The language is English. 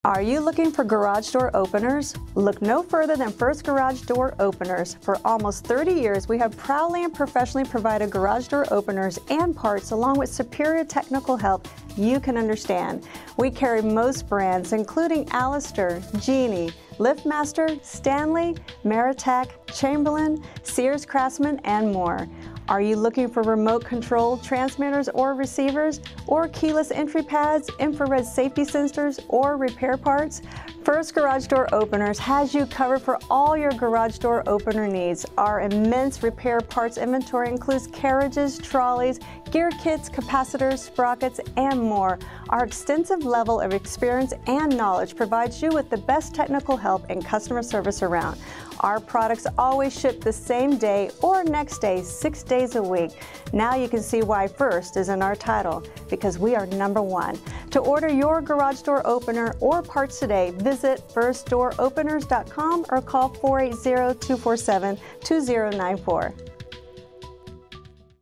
Are you looking for garage door openers? Look no further than First Garage Door Openers. For almost 30 years, we have proudly and professionally provided garage door openers and parts along with superior technical help you can understand. We carry most brands including Allister, Genie, Liftmaster, Stanley, Marantec, Chamberlain, Sears Craftsman, and more. Are you looking for remote control transmitters or receivers, or keyless entry pads, infrared safety sensors, or repair parts? First Garage Door Openers has you covered for all your garage door opener needs. Our immense repair parts inventory includes carriages, trolleys, gear kits, capacitors, sprockets, and more. Our extensive level of experience and knowledge provides you with the best technical help and customer service around. Our products always ship the same day or next day, 6 days a week. Now you can see why First is in our title, because we are #1. To order your garage door opener or parts today, visit firstdooropeners.com or call 480-247-2094.